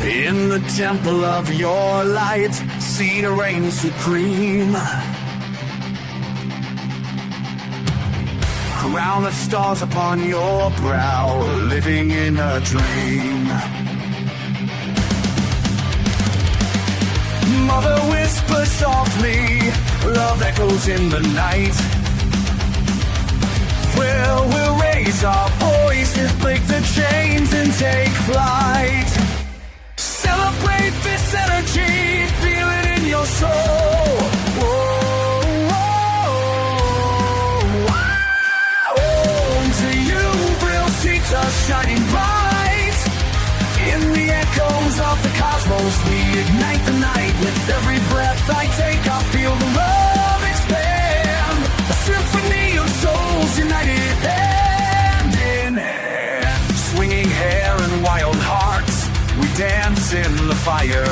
In the temple of your light, Sita reigns supreme. Crown of stars upon your brow, living in a dream. Mother whispers softly, love echoes in the night. Vril will raise our voices, break the chains and take flight. Celebrate this energy, feel it in your soul. Whoa, whoa, wow. To you, Vril, Sita, shining bright. In the echoes of the cosmos, we ignite the night. With every breath I take, I feel the love expand. A symphony of souls united hand in hand. Swinging hair and wild hearts, we dance in the fire.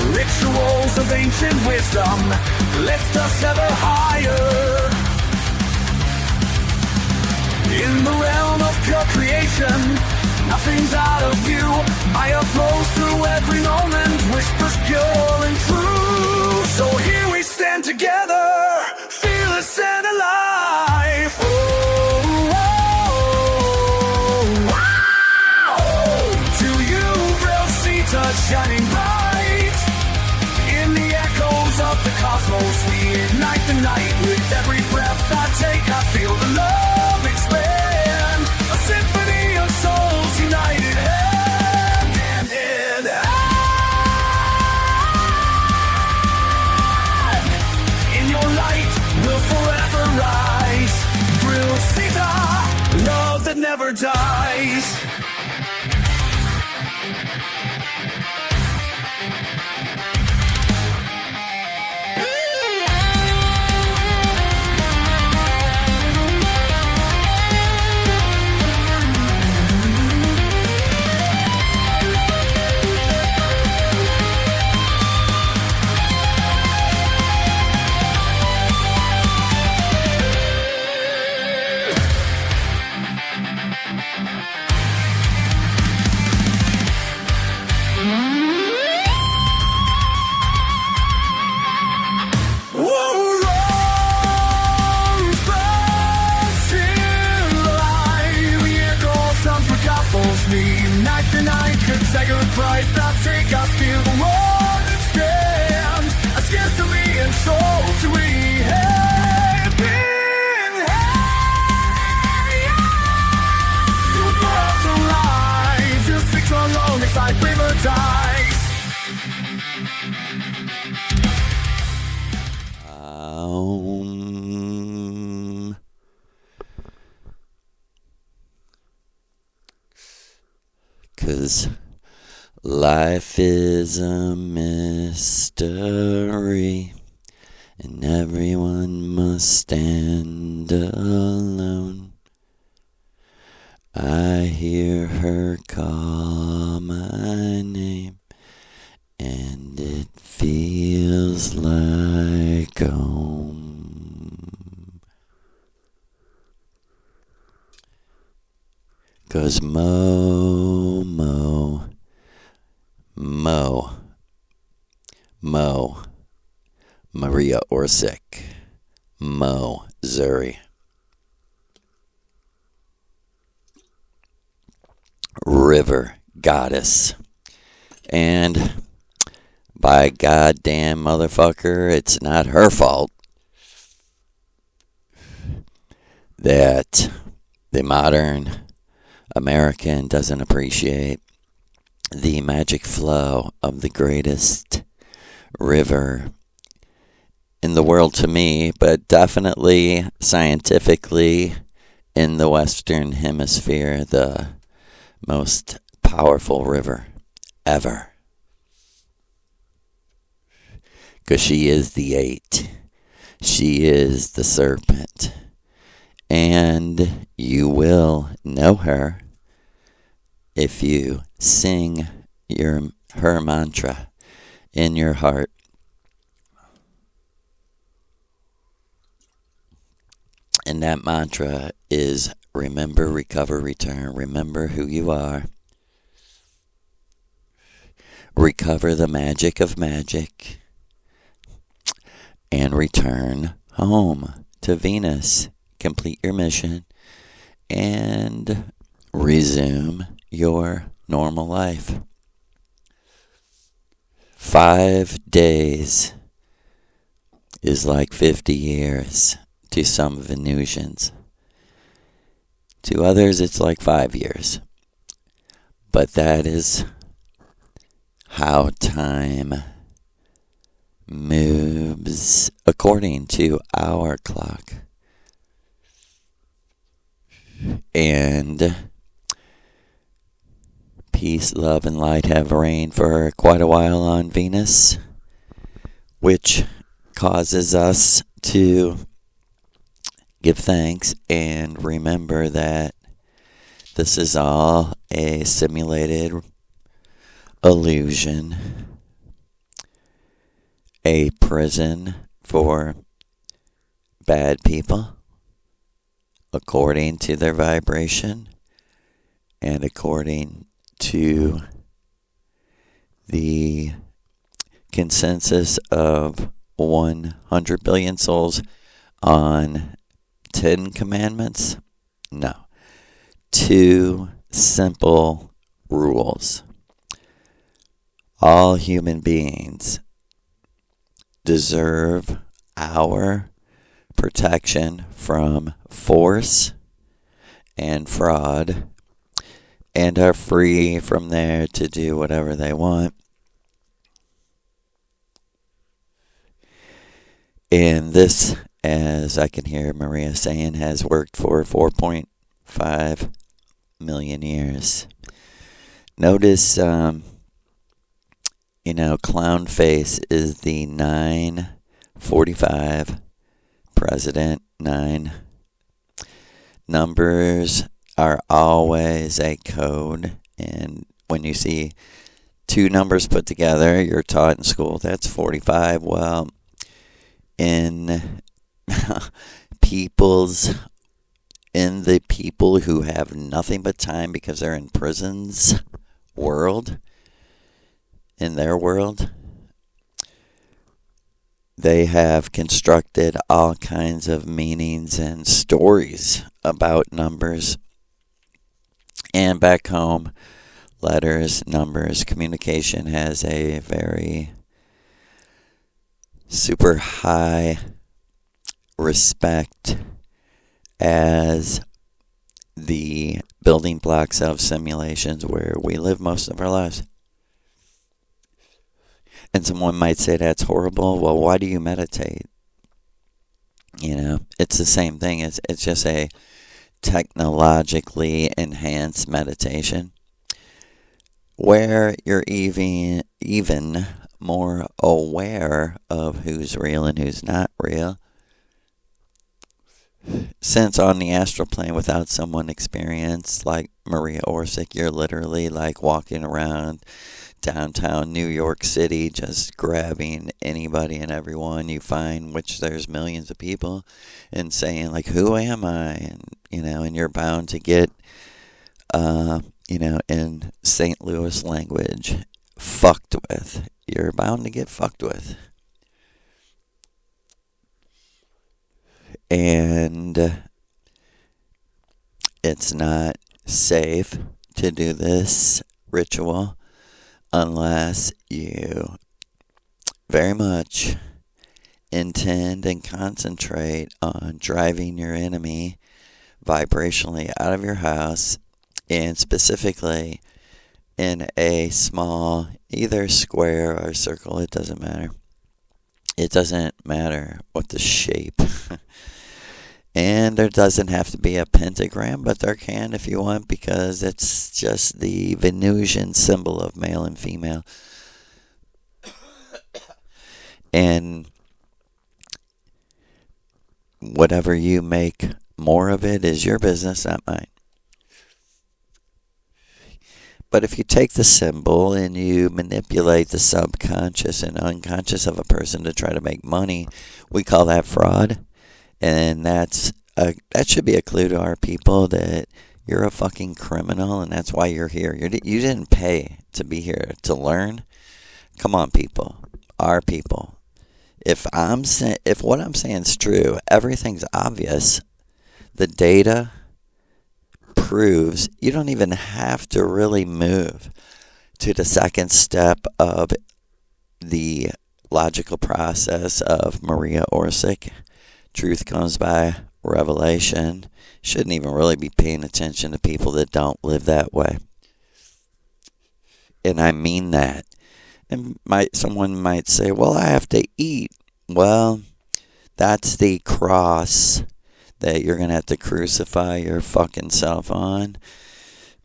Rituals of ancient wisdom lift us ever higher. In the realm of pure creation, nothing's out of view. Fire flows through every moment, whispers pure and true. So here we stand together, fearless and alive. Oh, shining bright. In the echoes of the cosmos, we ignite the night. With every breath I take, I feel the love expand. A symphony of souls united hand in hand. In your light, we'll forever rise. Vril, Sita, love that never dies. Night to night, could stagger bright. That take us, feel the world expand. A scarcity and soul to we have been your breath of life, your six alone, it's like river dies. Cause life is a mystery, and everyone must stand alone. I hear her call my name, and it feels like home. Cause Maria Orsic, Zuri. River goddess. And by goddamn motherfucker, it's not her fault that the modern American doesn't appreciate the magic flow of the greatest river in the world to me, but definitely scientifically in the Western Hemisphere, the most powerful river ever. Because she is the 8. She is the serpent. And And you will know her if you sing her mantra in your heart. And that mantra is remember, recover, return. Remember who you are. Recover the magic of magic. And return home to Venus. Complete your mission. And resume your normal life. 5 days is like 50 years to some Venusians. To others, it's like 5 years. But that is how time moves according to our clock. And peace, love, and light have reigned for quite a while on Venus, which causes us to give thanks and remember that this is all a simulated illusion, a prison for bad people according to their vibration and according to the consensus of 100 billion souls on 10 commandments? No. 2 simple rules. All human beings deserve our protection from force and fraud and are free from there to do whatever they want. And this, as I can hear Maria saying, has worked for 4.5 million years. Notice, clown face is the 945 president. 9 numbers are always a code, and when you see 2 numbers put together, you're taught in school that's 45. Well, in the people who have nothing but time because they're in prisons world, in their world, they have constructed all kinds of meanings and stories about numbers. And back home, letters, numbers, communication has a very super high respect as the building blocks of simulations where we live most of our lives. And someone might say that's horrible. Well, why do you meditate? It's the same thing. It's just a technologically enhanced meditation where you're even more aware of who's real and who's not real. Since on the astral plane, without someone experienced like Maria Orsic, you're literally like walking around downtown New York City, just grabbing anybody and everyone you find, which there's millions of people, and saying like, who am I? And you're bound to get, in St. Louis language, fucked with. You're bound to get fucked with. And it's not safe to do this ritual unless you very much intend and concentrate on driving your enemy vibrationally out of your house, and specifically in a small, either square or circle, it doesn't matter. It doesn't matter what the shape. And there doesn't have to be a pentagram, but there can if you want, because it's just the Venusian symbol of male and female. And whatever you make more of it is your business, not mine. But if you take the symbol and you manipulate the subconscious and unconscious of a person to try to make money, we call that fraud. And that should be a clue to our people that you're a fucking criminal, and that's why you're here. You didn't pay to be here to learn. Come on, people. Our people. If what I'm saying is true, everything's obvious. The data proves you don't even have to really move to the second step of the logical process of Maria Orsic. Truth comes by revelation. Shouldn't even really be paying attention to people that don't live that way. And I mean that. And someone might say, well, I have to eat. Well, that's the cross that you're going to have to crucify your fucking self on.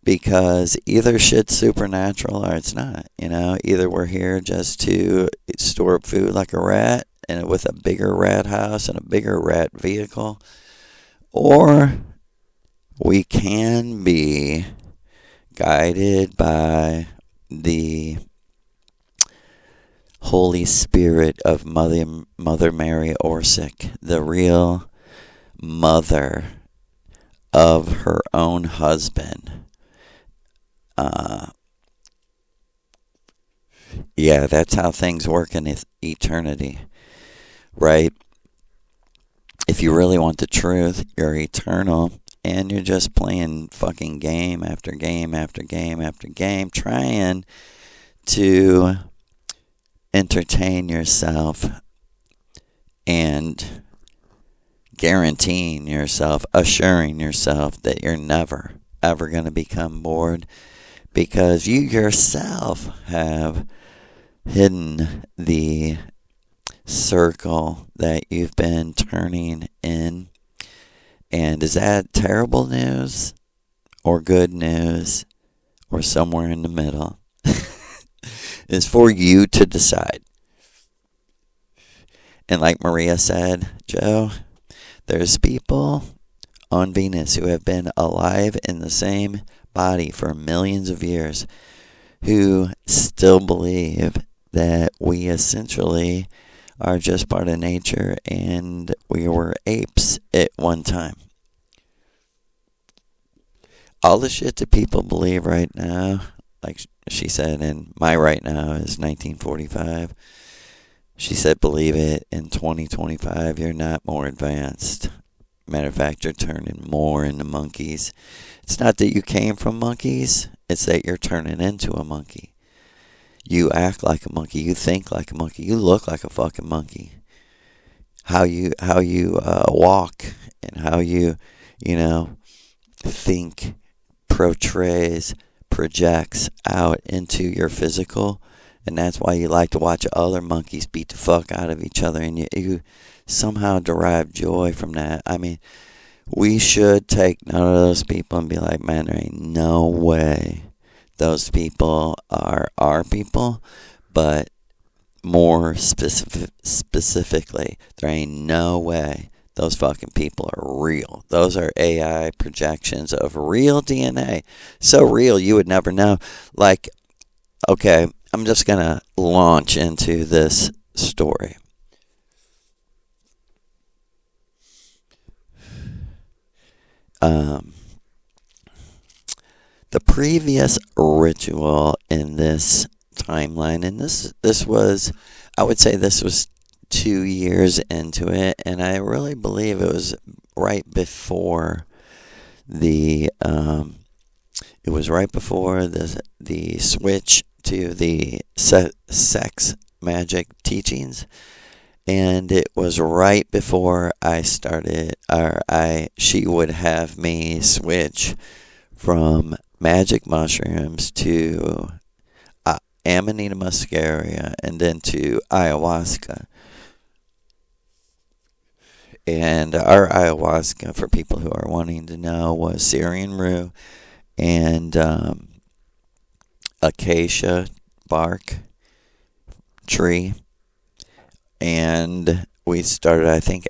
Because either shit's supernatural or it's not. Either we're here just to store up food like a rat and with a bigger rat house and a bigger rat vehicle. Or we can be guided by the Holy Spirit of Mother Mary Orsic, the real mother of her own husband. Yeah, that's how things work in eternity, right? If you really want the truth, you're eternal, and you're just playing fucking game after game after game after game, trying to entertain yourself and guaranteeing yourself, assuring yourself that you're never, ever going to become bored, because you yourself have hidden the circle that you've been turning in. And is that terrible news or good news or somewhere in the middle? It's for you to decide. And like Maria said, Joe, there's people on Venus who have been alive in the same body for millions of years who still believe that we essentially are just part of nature and we were apes at one time. All the shit that people believe right now, like she said, and my right now is 1945. She said, believe it, in 2025, you're not more advanced. Matter of fact, you're turning more into monkeys. It's not that you came from monkeys, it's that you're turning into a monkey. You act like a monkey, you think like a monkey, you look like a fucking monkey. How you walk and how you think projects out into your physical, and that's why you like to watch other monkeys beat the fuck out of each other, and you somehow derive joy from that. I mean, we should take note of those people and be like, man, there ain't no way those people are our people, but more specifically, there ain't no way those fucking people are real. Those are AI projections of real DNA. So real, you would never know. Like, okay, I'm just going to launch into this story. The previous ritual in this timeline, and this was, I would say this was 2 years into it, and I really believe it was right before the switch to the sex magic teachings, and it was right before I started, she would have me switch from magic mushrooms to Amanita muscaria and then to ayahuasca. And our ayahuasca, for people who are wanting to know, was Syrian rue and acacia bark tree. And we started, I think,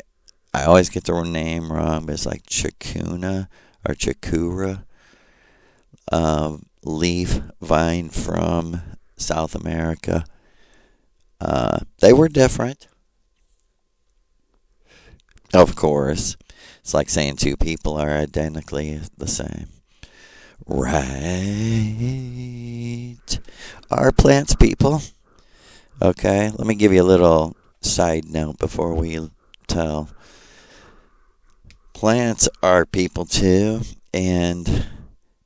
I always get the name wrong, but it's like chikuna or chikura, leaf vine from South America. They were different. Of course. It's like saying two people are identically the same. Right. Are plants people? Okay, let me give you a little side note before we tell. Plants are people too, and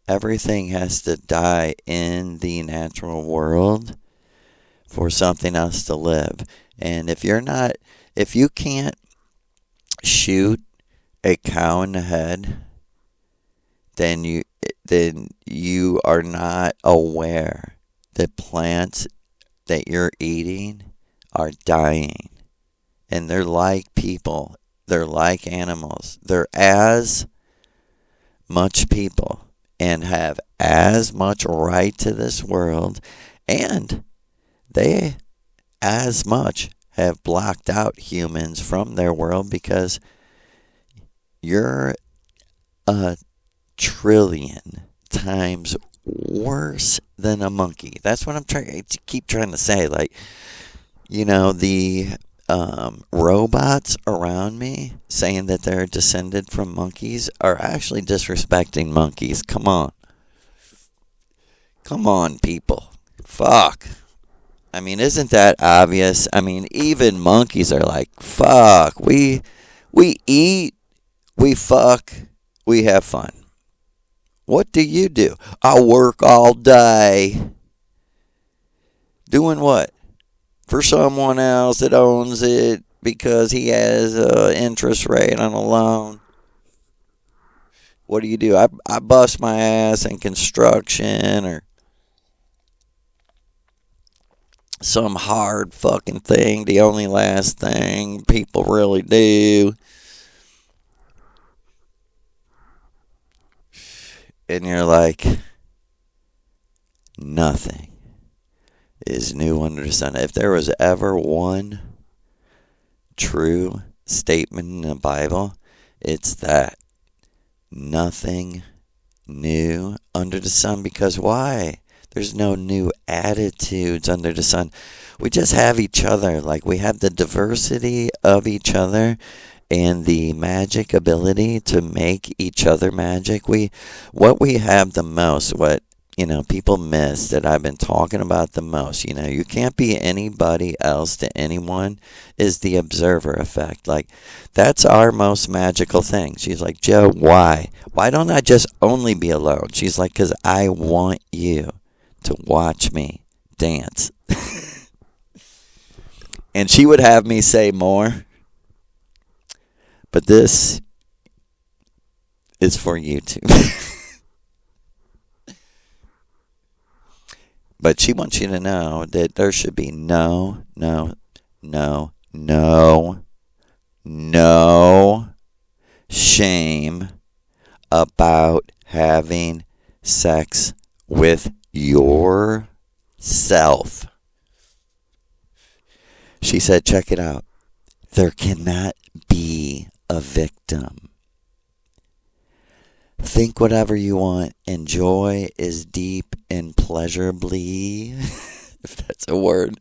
everything has to die in the natural world for something else to live. And if you can't shoot a cow in the head, then you are not aware that plants that you're eating are dying. And they're like people. They're like animals. They're as much people and have as much right to this world, and they as much have blocked out humans from their world because you're a trillion times worse than a monkey. That's what I'm keep trying to say. Like, the robots around me saying that they're descended from monkeys are actually disrespecting monkeys. Come on, people. Fuck. I mean, isn't that obvious? I mean, even monkeys are like, fuck. We eat, we fuck, we have fun. What do you do? I work all day. Doing what? For someone else that owns it because he has an interest rate on a loan. What do? I bust my ass in construction or some hard fucking thing, the only last thing people really do. And you're like, nothing is new under the sun. If there was ever one true statement in the Bible, it's that. Nothing new under the sun. Because why? There's no new attitudes under the sun. We just have each other. Like, we have the diversity of each other and the magic ability to make each other magic. What we have the most, what people miss that I've been talking about the most, you can't be anybody else to anyone, is the observer effect. Like, that's our most magical thing. She's like, Joe, why? Why don't I just only be alone? She's like, because I want you to watch me dance. And she would have me say more. But this is for YouTube. But she wants you to know that there should be no shame about having sex with yourself. She said, check it out. There cannot be a victim. Think whatever you want. Enjoy as deep and pleasurably, if that's a word,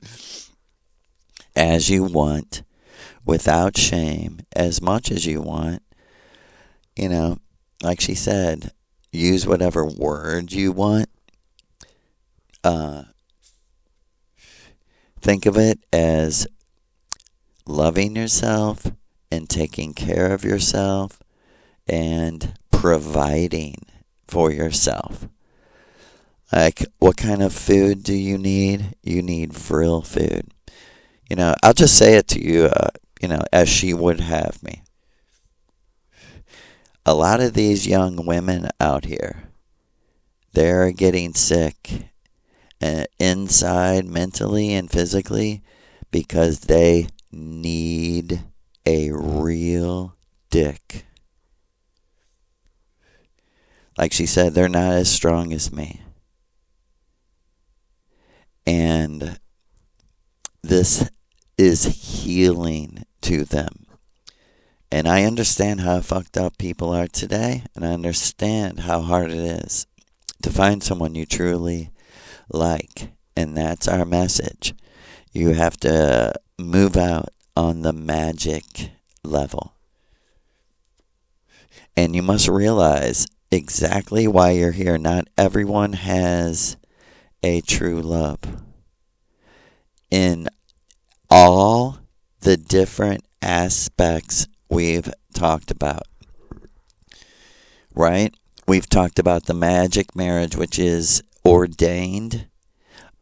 as you want, without shame, as much as you want. Like she said, use whatever word you want. Think of it as loving yourself and taking care of yourself and providing for yourself. Like, what kind of food do you need? You need Vril food. I'll just say it to you, as she would have me. A lot of these young women out here, they're getting sick inside, mentally and physically, because they need a real dick. Like she said, they're not as strong as me. And this is healing to them. And I understand how fucked up people are today, and I understand how hard it is to find someone you truly like. And that's our message. You have to move out on the magic level. And you must realize exactly why you're here. Not everyone has a true love. In all the different aspects we've talked about, right? We've talked about the magic marriage, which is ordained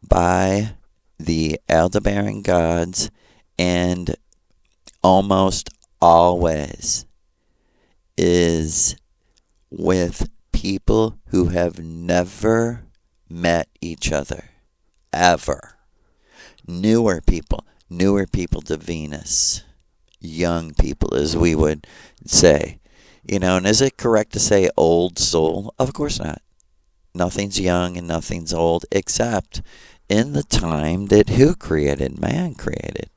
by the Aldebaran gods, and almost always is with people who have never met each other, ever. Newer people to Venus, young people, as we would say. And is it correct to say old soul? Of course not. Nothing's young and nothing's old, except in the time that who created? Man created.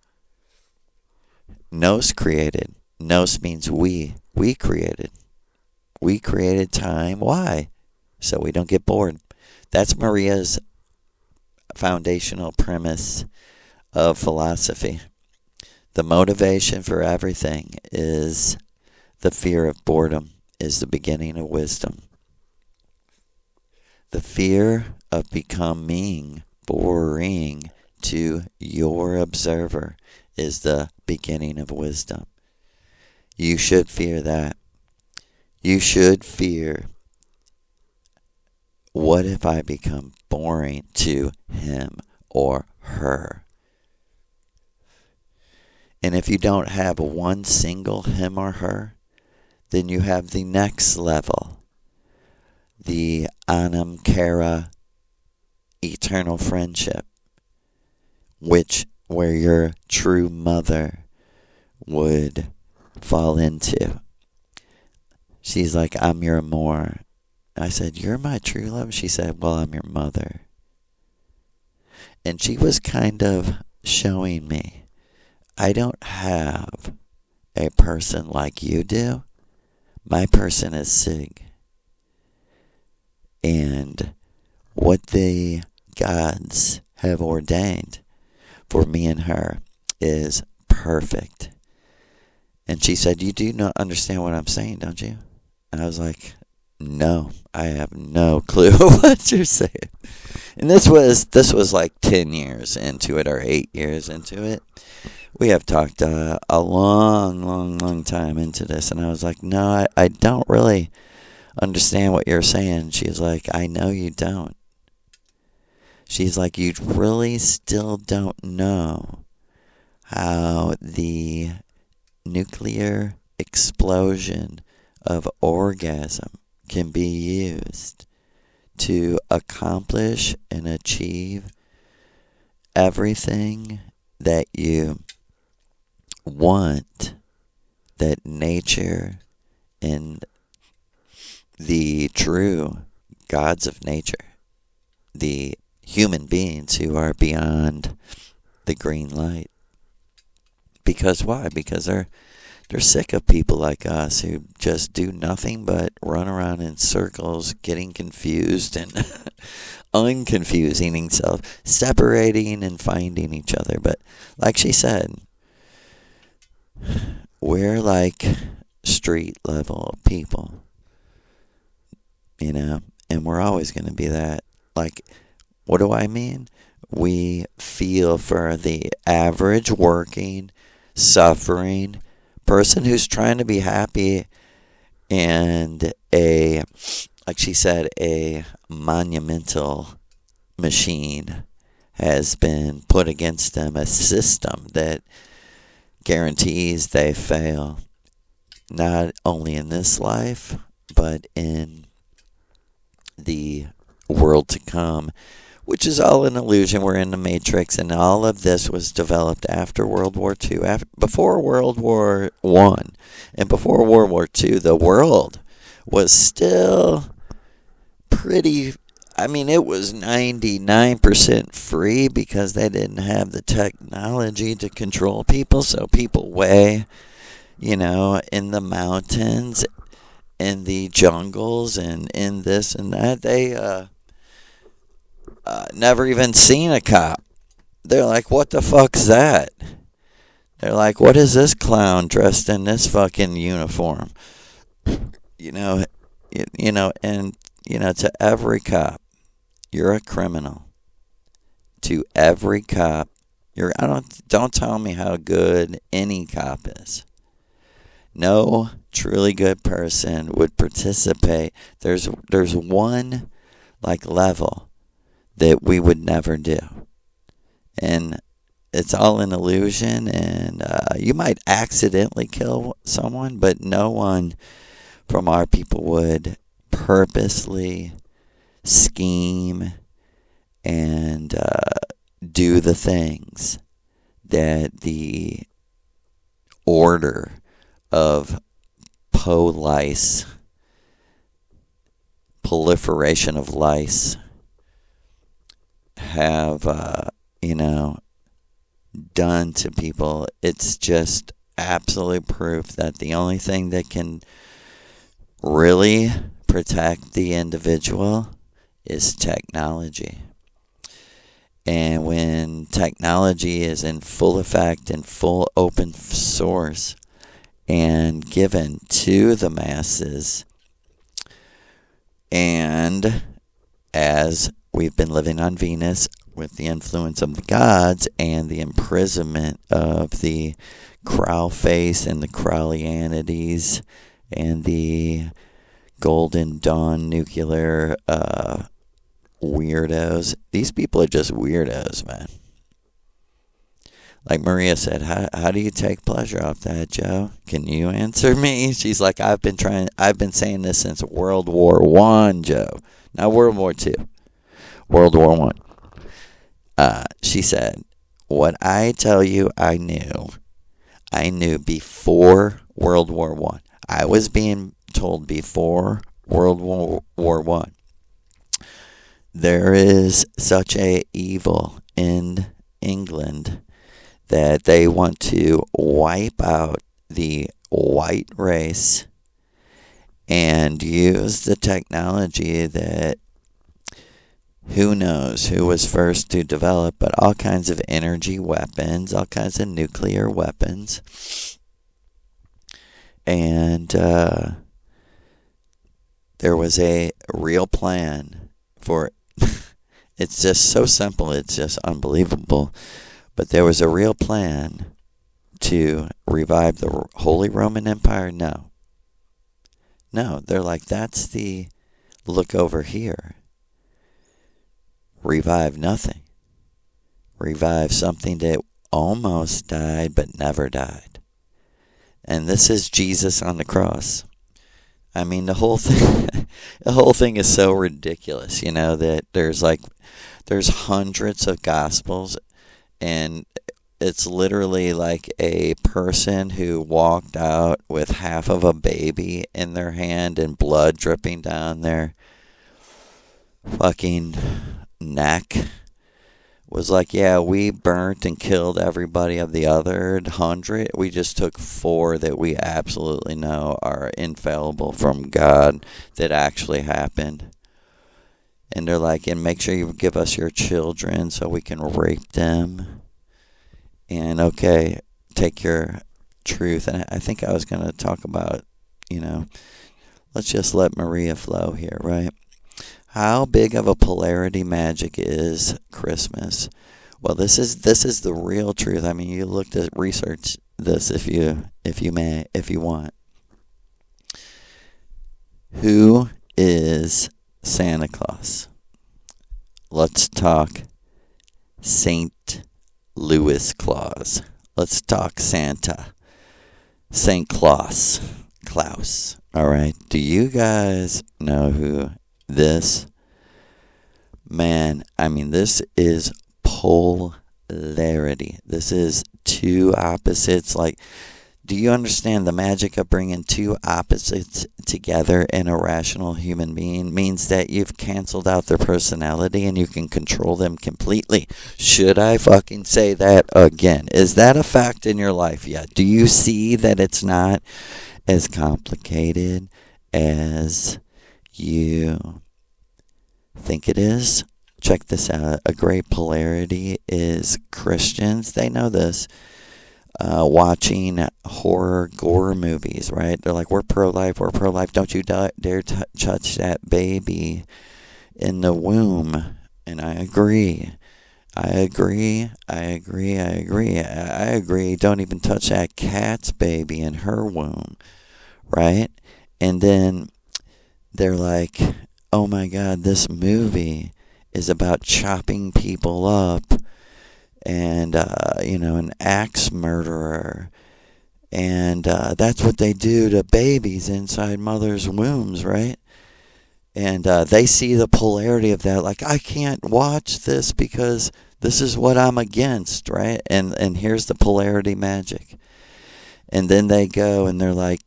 Nos created. Nos means we. We created. We created time. Why? So we don't get bored. That's Maria's foundational premise of philosophy. The motivation for everything is the fear of boredom is the beginning of wisdom. The fear of becoming boring to your observer is the beginning of wisdom. You should fear that. You should fear, what if I become boring to him or her? And if you don't have one single him or her, then you have the next level, the Anam Cara eternal friendship, where your true mother would fall into. She's like, I'm your Amor. I said, you're my true love? She said, well, I'm your mother. And she was kind of showing me, I don't have a person like you do. My person is Sig. And what the gods have ordained for me and her is perfect. And she said, you do not understand what I'm saying, don't you? And I was like, no, I have no clue what you're saying. And this was like 10 years into it, or 8 years into it. We have talked a long time into this. And I was like, no, I don't really understand what you're saying. She's like, I know you don't. She's like, you really still don't know how the nuclear explosion of orgasm can be used to accomplish and achieve everything that you want, that nature and the true gods of nature, the human beings who are beyond the green light. Because why? Because they're sick of people like us who just do nothing but run around in circles, getting confused and unconfusing themselves, separating and finding each other. But like she said, we're like street level people, and we're always going to be that. Like, what do I mean? We feel for the average working, suffering person who's trying to be happy, and like she said, a monumental machine has been put against them, a system that guarantees they fail, not only in this life, but in the world to come, which is all an illusion. We're in the Matrix, and all of this was developed after World War II, before World War I, and before World War II, the world was still pretty, it was 99% free because they didn't have the technology to control people, so people way in the mountains, in the jungles, and in this and that. They never even seen a cop. They're like, what the fuck's that? They're like, what is this clown dressed in this fucking uniform? You know, and to every cop, you're a criminal. To every cop, don't tell me how good any cop is. No truly good person would participate. There's one level that we would never do. And it's all an illusion, and you might accidentally kill someone, but no one from our people would purposely scheme and do the things that the order of lice, proliferation of lice, have, done to people. It's just absolute proof that the only thing that can really protect the individual is technology. And when technology is in full effect and full open source and given to the masses, and as we've been living on Venus with the influence of the gods and the imprisonment of the Crow Face and the Crowleanities and the Golden Dawn nuclear weirdos. These people are just weirdos, man. Like Maria said, how do you take pleasure off that, Joe? Can you answer me? She's like, I've been saying this since World War I, Joe. Not World War II. World War I. She said, what I tell you I knew before World War I. I was being told before World War I. There is such a evil in England that they want to wipe out the white race and use the technology that who knows who was first to develop, but all kinds of energy weapons, all kinds of nuclear weapons. And there was a real plan for it's just so simple, it's just unbelievable. But there was a real plan to revive the Holy Roman Empire? No. No, they're like, that's the look over here. Revive nothing. Revive something that almost died but never died. And this is Jesus on the cross. I mean, the whole thing is so ridiculous, that there's hundreds of gospels, and it's literally like a person who walked out with half of a baby in their hand and blood dripping down their fucking neck. Was like, yeah, we burnt and killed everybody of the other 100. We just took 4 that we absolutely know are infallible from God that actually happened. And they're like, and make sure you give us your children so we can rape them. And okay, take your truth. And I think I was going to talk about, let's just let Maria flow here, right? How big of a polarity magic is Christmas? Well, this is the real truth. I mean, you looked at research this if you want. Who is Santa Claus? Let's talk St. Louis Claus. Let's talk Santa. St. Claus. Klaus. All right. Do you guys know who this man? I mean, this is polarity. This is two opposites. Like, Do you understand the magic of bringing two opposites together in a rational human being means that you've canceled out their personality and you can control them completely? Should I fucking say that again? Is that a fact in your life yet? Do you see that it's not as complicated as you think it is? Check this out. A great polarity is Christians. They know this. Watching horror gore movies, right? They're like, we're pro-life, we're pro-life. Don't you dare touch that baby in the womb. And I agree. I agree. Don't even touch that cat's baby in her womb, right? And then they're like, oh my God, this movie is about chopping people up. And, an axe murderer. And that's what they do to babies inside mothers' wombs, right? And they see the polarity of that. Like, I can't watch this because this is what I'm against, right? And here's the polarity magic. And then they go and they're like,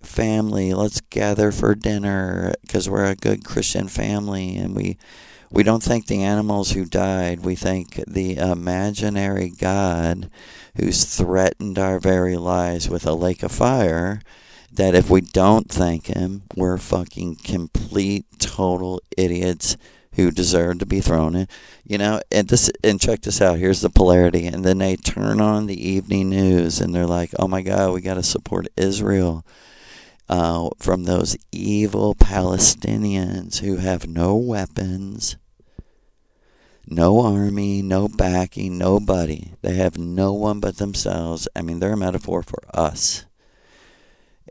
family, let's gather for dinner because we're a good Christian family. And we don't thank the animals who died. We thank the imaginary God who's threatened our very lives with a lake of fire, that if we don't thank him, we're fucking complete, total idiots who deserve to be thrown in. And check this out. Here's the polarity. And then they turn on the evening news and they're like, oh my God, we got to support Israel from those evil Palestinians who have no weapons, no army, no backing, nobody. They have no one but themselves. I mean, they're a metaphor for us.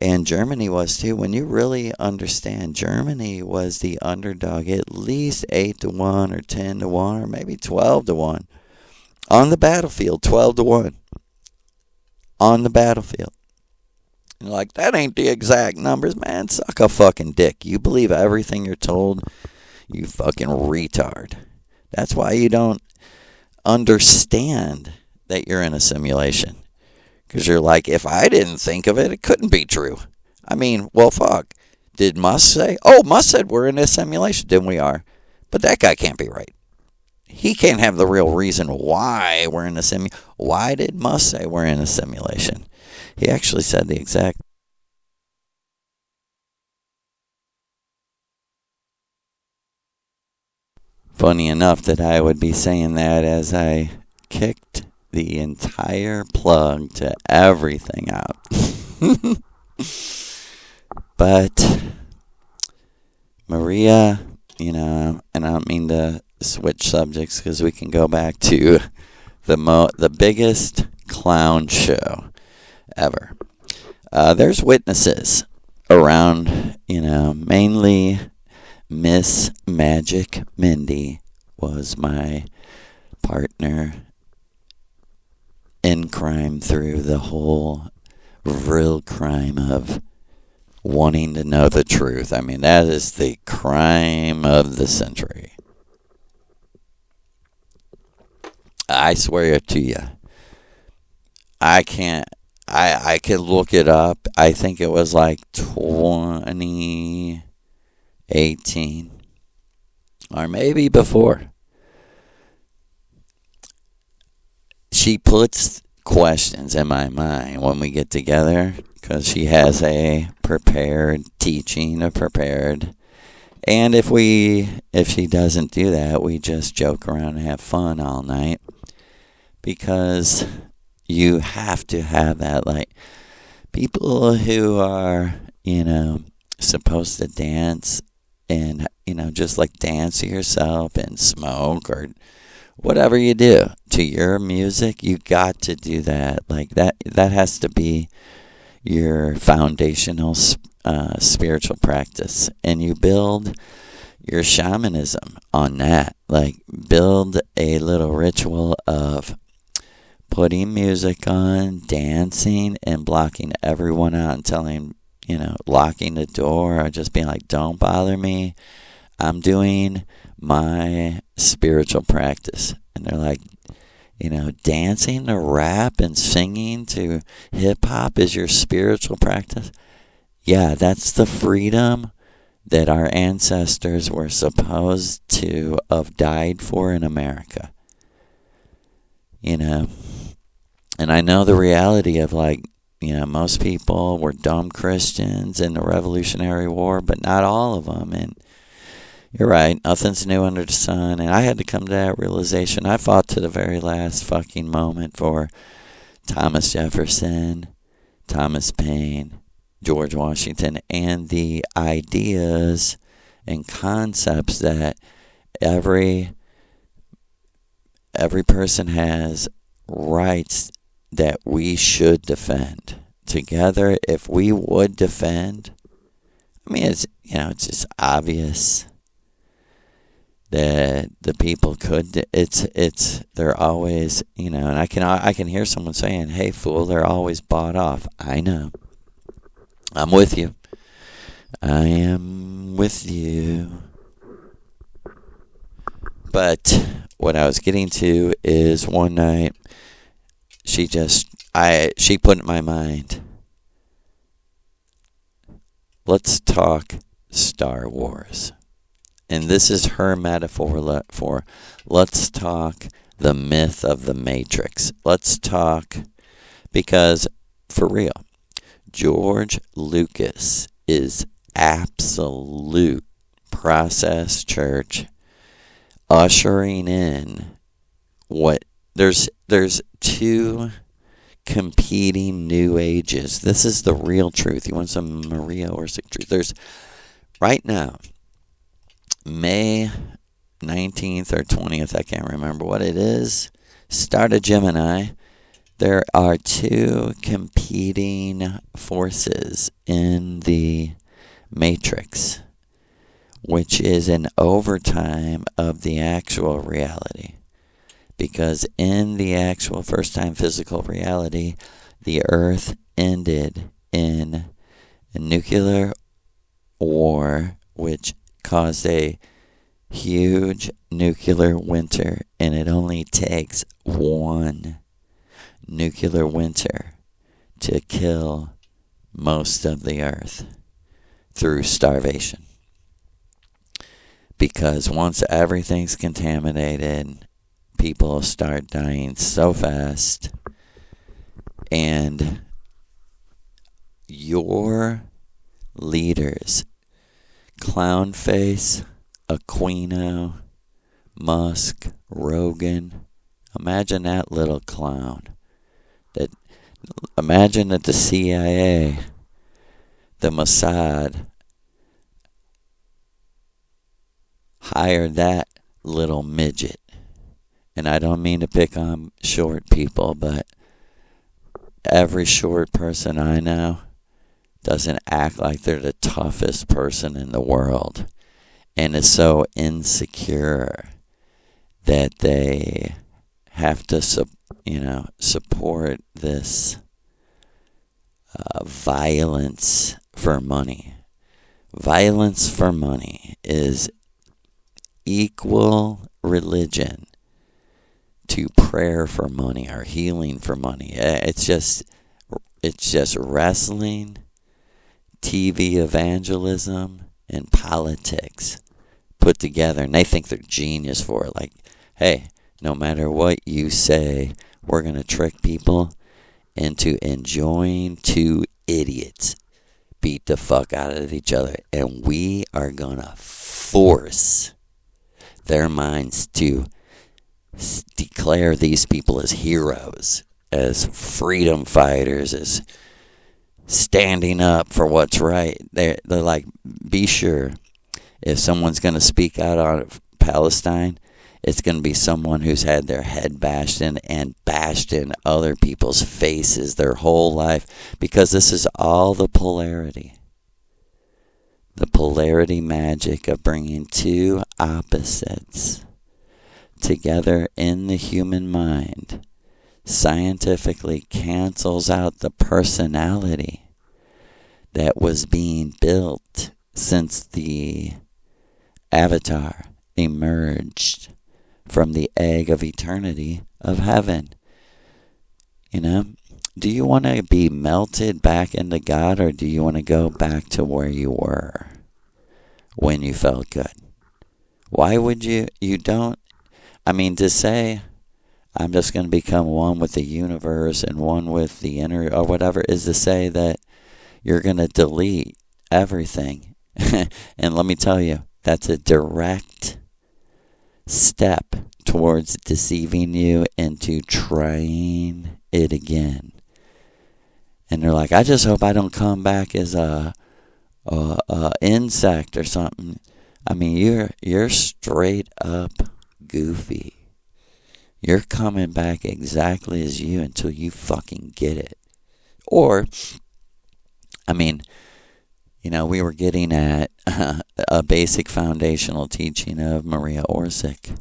And Germany was too. When you really understand, Germany was the underdog at least 8-1 or 10-1 or maybe 12-1 on the battlefield. 12-1 on the battlefield. And you're like, that ain't the exact numbers, man. Suck a fucking dick. You believe everything you're told, you fucking retard. That's why you don't understand that you're in a simulation. Because you're like, if I didn't think of it, it couldn't be true. I mean, well, fuck. Did Musk say? Oh, Musk said we're in a simulation. Then we are. But that guy can't be right. He can't have the real reason why we're in a simulation. Why did Musk say we're in a simulation? He actually said the exact. Funny enough that I would be saying that as I kicked the entire plug to everything out. But Maria, and I don't mean to switch subjects because we can go back to the biggest clown show ever. There's witnesses around, mainly Miss Magic Mindy was my partner in crime through the whole Vril crime of wanting to know the truth. I mean, that is the crime of the century. I swear to you. I can look it up. I think it was like 2018 or maybe before. She puts questions in my mind when we get together because she has a prepared teaching, and if she doesn't do that, we just joke around and have fun all night, because you have to have that, like, people who are, supposed to dance and, just like dance to yourself and smoke or whatever you do to your music, you got to do that. Like that has to be your foundational spiritual practice, and you build your shamanism on that. Like, build a little ritual of putting music on, dancing, and blocking everyone out and telling, locking the door or just being like, don't bother me. I'm doing my spiritual practice. And they're like, dancing to rap and singing to hip-hop is your spiritual practice. Yeah, that's the freedom that our ancestors were supposed to have died for in America. And I know the reality of most people were dumb Christians in the Revolutionary War, but not all of them. And you're right, nothing's new under the sun. And I had to come to that realization. I fought to the very last fucking moment for Thomas Jefferson, Thomas Paine, George Washington, and the ideas and concepts that every person has rights that we should defend. Together, if we would defend, it's just obvious that the people could. They're always, and I can hear someone saying, "Hey, fool, they're always bought off." I know. I'm with you. I am with you. But what I was getting to is one night she put in my mind, let's talk Star Wars. And this is her metaphor for let's talk the myth of the Matrix. Let's talk, because for real, George Lucas is absolute process church, ushering in what there's two competing new ages. This is the real truth. You want some Maria Orsic truth? There's right now, May 19th or 20th, I can't remember what it is, start of Gemini. There are two competing forces in the Matrix, which is an overtime of the actual reality. Because in the actual first-time physical reality, the Earth ended in a nuclear war, which caused a huge nuclear winter, and it only takes one nuclear winter to kill most of the Earth through starvation. Because once everything's contaminated, people start dying so fast, and your leaders, Clownface, Aquino, Musk, Rogan, imagine that little clown. Imagine that the CIA, the Mossad, hired that little midget. And I don't mean to pick on short people, but every short person I know doesn't act like they're the toughest person in the world, and is so insecure that they have to support this violence for money. Violence for money is equal religion to prayer for money or healing for money. It's just wrestling, TV evangelism, and politics put together, and they think they're genius for it. Like, hey, no matter what you say, we're going to trick people into enjoying two idiots beat the fuck out of each other, and we are going to force their minds to declare these people as heroes, as freedom fighters, as standing up for what's right. They're like, be sure, if someone's going to speak out on Palestine, it's going to be someone who's had their head bashed in and bashed in other people's faces their whole life, because this is all the polarity. The polarity magic of bringing two opposites together in the human mind scientifically cancels out the personality that was being built since the Avatar emerged from the egg of eternity of heaven. Do you want to be melted back into God, or do you want to go back to where you were when you felt good? Why would you don't, to say, I'm just going to become one with the universe and one with the inner, or whatever, is to say that you're going to delete everything. And let me tell you, that's a direct step towards deceiving you into trying it again. And they're like, I just hope I don't come back as a insect or something. You're straight up goofy. You're coming back exactly as you until you fucking get it. Or, we were getting at a basic foundational teaching of Maria Orsic.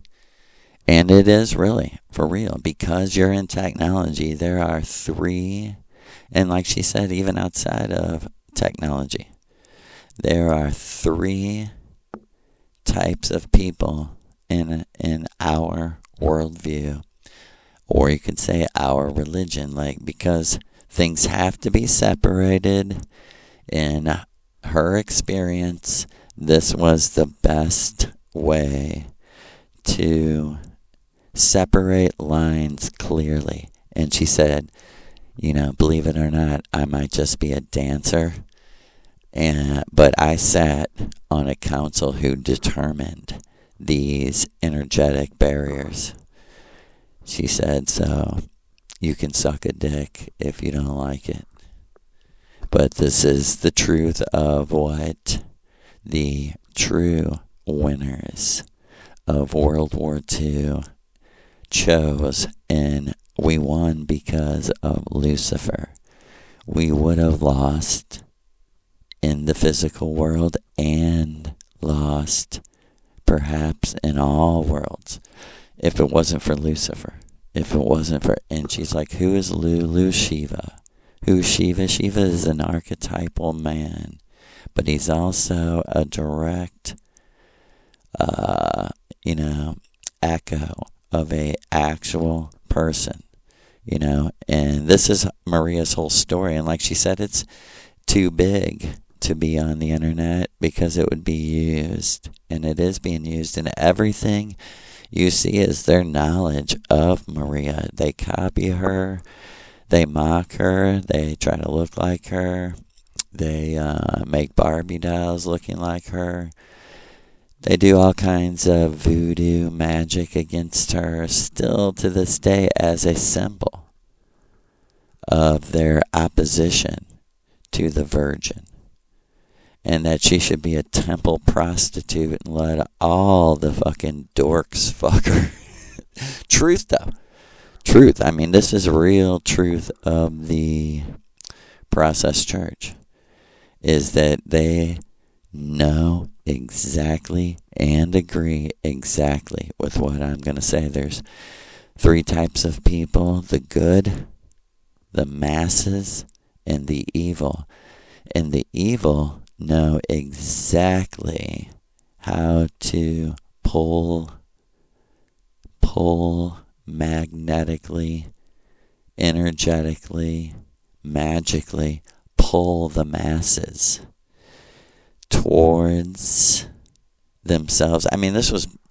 And it is really, for real, because you're in technology, there are three, and like she said, even outside of technology, there are three types of people in our worldview, or you could say our religion, because things have to be separated. In her experience, this was the best way to separate lines clearly. And she said, believe it or not, I might just be a dancer, but I sat on a council who determined these energetic barriers. She said, so you can suck a dick if you don't like it. But this is the truth of what the true winners of World War II chose, and we won because of Lucifer. We would have lost in the physical world and lost perhaps in all worlds if it wasn't for Lucifer. If it wasn't for, and she's like, who is Lulu? Shiva. Who's Shiva? Shiva is an archetypal man, but he's also a direct, echo of a actual person, and this is Maria's whole story. And like she said, it's too big to be on the internet because it would be used, and it is being used, and everything you see is their knowledge of Maria. They copy her, they mock her, they try to look like her, they make Barbie dolls looking like her. They do all kinds of voodoo magic against her, still to this day, as a symbol of their opposition to the Virgin. And that she should be a temple prostitute and let all the fucking dorks fuck her. Truth, though. Truth. This is real truth of the Process Church. Is that they know exactly and agree exactly with what I'm going to say. There's three types of people: the good, the masses, and the evil. And the evil know exactly how to pull magnetically, energetically, magically, pull the masses towards themselves.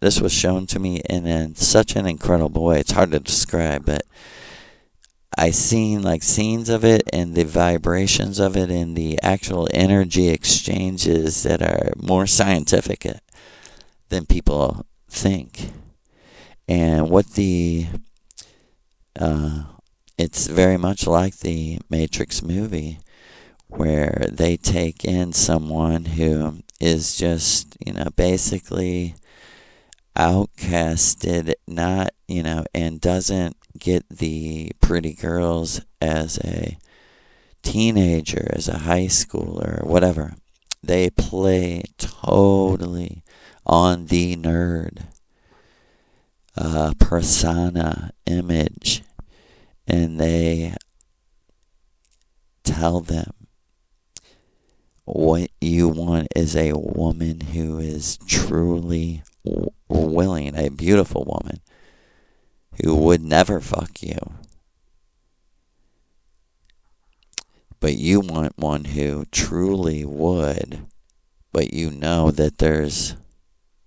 This was shown to me in such an incredible way. It's hard to describe, but I seen scenes of it and the vibrations of it and the actual energy exchanges that are more scientific than people think. And what it's very much like the Matrix movie, where they take in someone who is just, basically outcasted, not, and doesn't get the pretty girls as a teenager, as a high schooler, or whatever. They play totally on the nerd persona image, and they tell them what you want is a woman who is truly willing, a beautiful woman who would never fuck you. But you want one who truly would, but you know that there's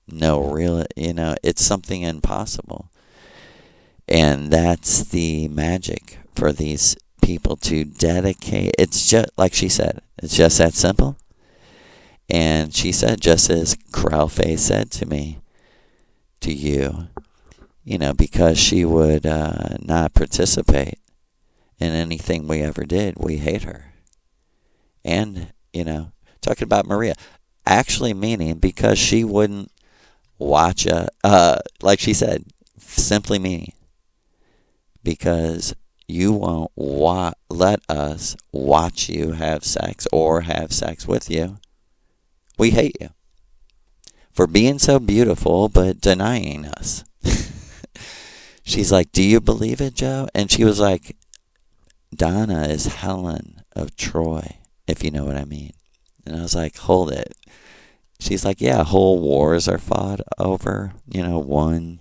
no real, it's something impossible. And that's the magic for these people to dedicate. It's just, like she said, it's just that simple. And she said, just as Kraufe said to me, to you, because she would not participate in anything we ever did. We hate her. And, talking about Maria, actually meaning because she wouldn't watch like she said, simply meaning because you won't let us watch you have sex or have sex with you. We hate you for being so beautiful but denying us. She's like, do you believe it, Joe? And she was like, Donna is Helen of Troy, if you know what I mean. And I was like, hold it. She's like, yeah, whole wars are fought over, one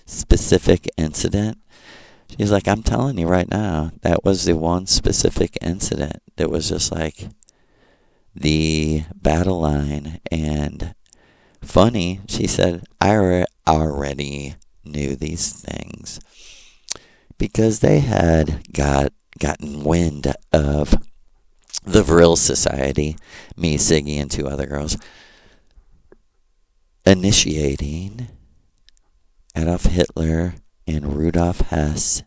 specific incident. She's like, I'm telling you right now, that was the one specific incident that was just like the battle line. And funny, she said, I already knew these things because they had gotten wind of the Vril Society, me, Siggy, and two other girls, initiating Adolf Hitler and Rudolf Hess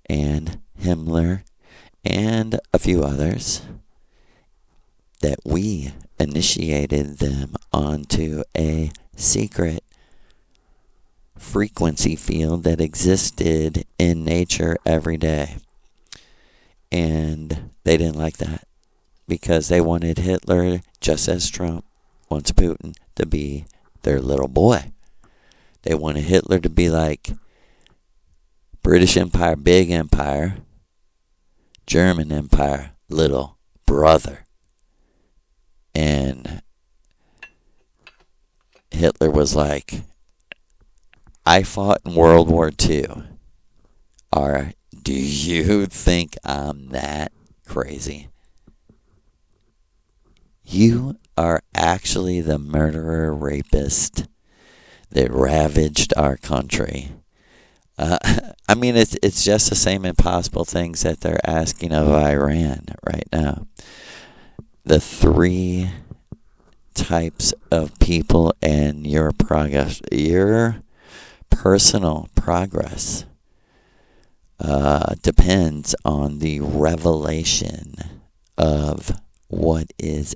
and Himmler and a few others, that we initiated them onto a secret frequency field that existed in nature every day. And they didn't like that because they wanted Hitler, just as Trump wants Putin, to be their little boy. They wanted Hitler to be like British Empire, big empire, German Empire, little brother. And Hitler was like, I fought in World War II. Do you think I'm that crazy? You are actually the murderer, rapist that ravaged our country. I mean, it's just the same impossible things that they're asking of Iran right now. The three types of people and your progress, your personal progress, depends on the revelation of what is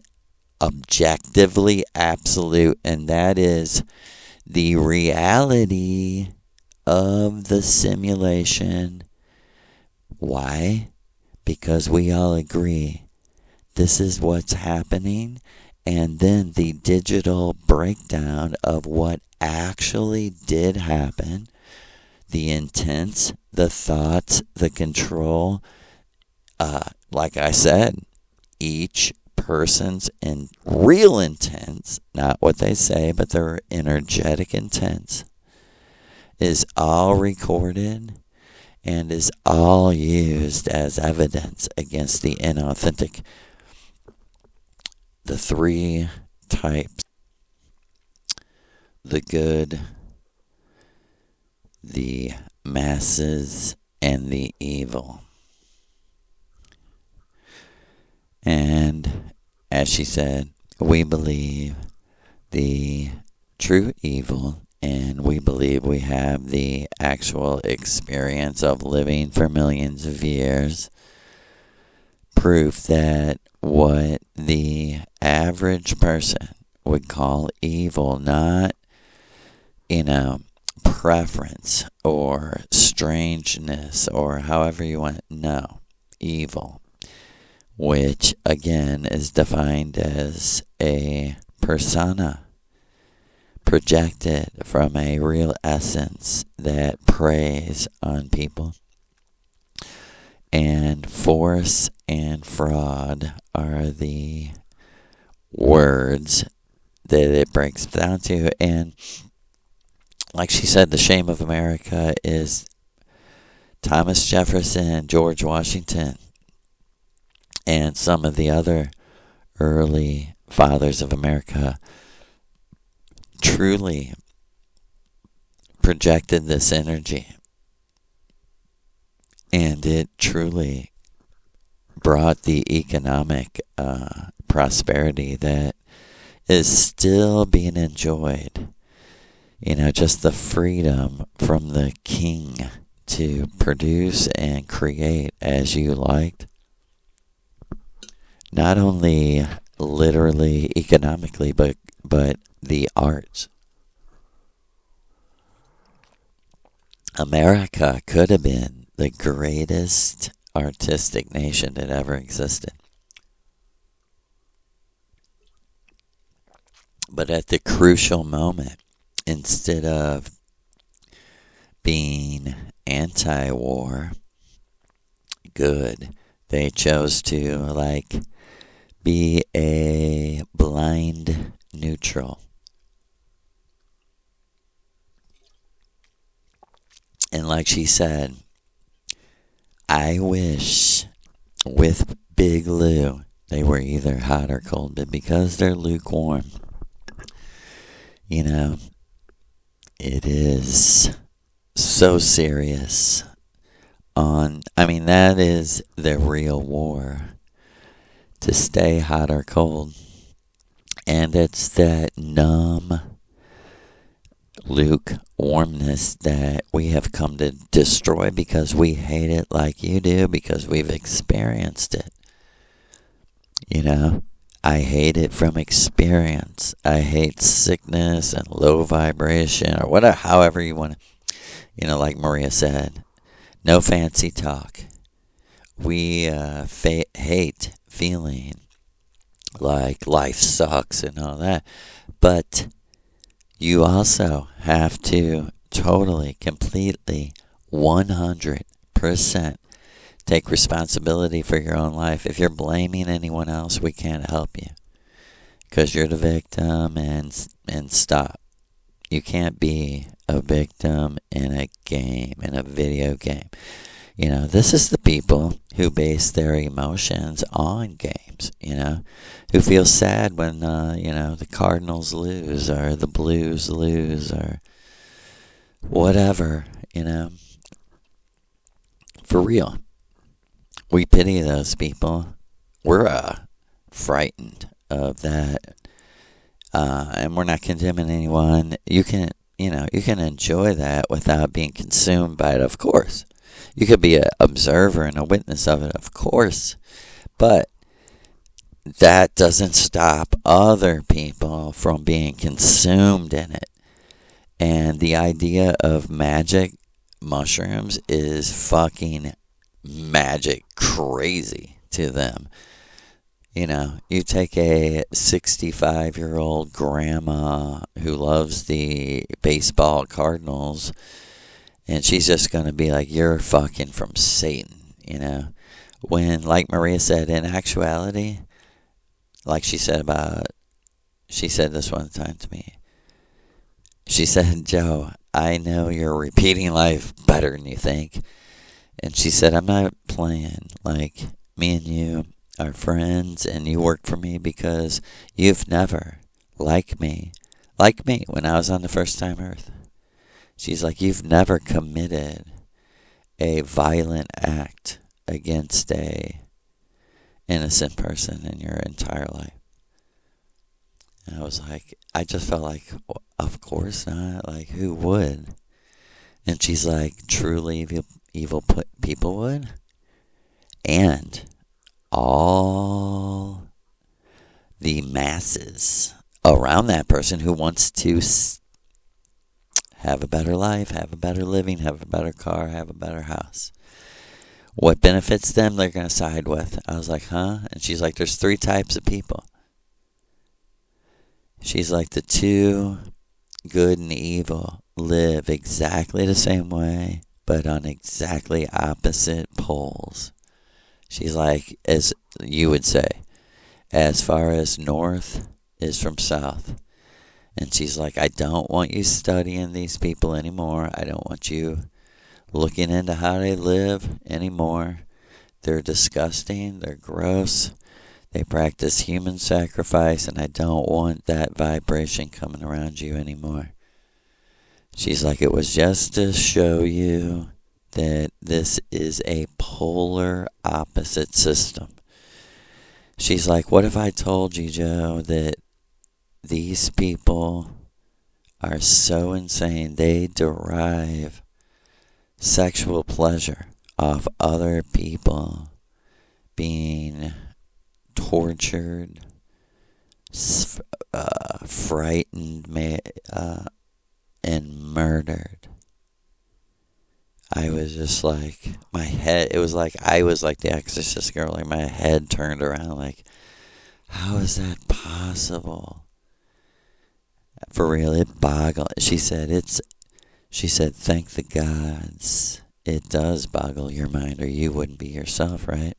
objectively absolute, and that is the reality of the simulation. Why? Because we all agree this is what's happening, and then the digital breakdown of what actually did happen, the intents, the thoughts, the control. Like I said, each person's real intents, not what they say, but their energetic intents, is all recorded and is all used as evidence against the inauthentic. The three types: the good, the masses, and the evil. And as she said, we believe the true evil, and we believe we have the actual experience of living for millions of years. Proof that what the average person would call evil, not, preference or strangeness or however you want, no, evil, which again is defined as a persona projected from a real essence that preys on people. And force and fraud are the words that it breaks down to. And like she said, the shame of America is Thomas Jefferson, George Washington, and some of the other early fathers of America truly projected this energy. And it truly brought the economic prosperity that is still being enjoyed. Just the freedom from the king to produce and create as you liked. Not only literally economically, but the arts. America could have been the greatest artistic nation that ever existed. But at the crucial moment, instead of being anti-war, good, they chose to be a blind neutral. And like she said, I wish with Big Lou they were either hot or cold, but because they're lukewarm, it is so serious. That is the real war, to stay hot or cold. And it's that numb lukewarmness that we have come to destroy because we hate it like you do, because we've experienced it. I hate it from experience. I hate sickness and low vibration, or whatever, however you want to, like Maria said, no fancy talk. We hate feeling like life sucks and all that. But you also have to totally, completely, 100% take responsibility for your own life. If you're blaming anyone else, we can't help you, because you're the victim, and stop. You can't be a victim in a game, in a video game. This is the people who base their emotions on games, who feel sad when, the Cardinals lose, or the Blues lose, or whatever, For real. We pity those people. We're frightened of that. And we're not condemning anyone. You can enjoy that without being consumed by it, of course. You could be an observer and a witness of it, of course. But that doesn't stop other people from being consumed in it. And the idea of magic mushrooms is fucking magic crazy to them. You take a 65-year-old grandma who loves the baseball Cardinals, and she's just going to be like, you're fucking from Satan, When, like Maria said, in actuality, like she said this one time to me. She said, Joe, I know you're repeating life better than you think. And she said, I'm not playing. Like, me and you are friends, and you work for me because you've never, like me when I was on the first time Earth. She's like, you've never committed a violent act against a innocent person in your entire life. And I just felt like, of course not. Like, who would? And she's like, truly evil people would? And all the masses around that person who wants to have a better life, have a better living, have a better car, have a better house. What benefits them, they're going to side with. I was like, huh? And she's like, there's 3 types of people. She's like, the 2, good and evil, live exactly the same way, but on exactly opposite poles. She's like, as you would say, as far as north is from south. And she's like, I don't want you studying these people anymore. I don't want you looking into how they live anymore. They're disgusting. They're gross. They practice human sacrifice, and I don't want that vibration coming around you anymore. She's like, it was just to show you that this is a polar opposite system. She's like, what if I told you, Joe, that these people are so insane, they derive sexual pleasure off other people being tortured, frightened, and murdered. I was just like, my head, it was like I was like the Exorcist girl, like my head turned around, like, how is that possible? For real, it boggled. She said, thank the gods. It does boggle your mind, or you wouldn't be yourself, right?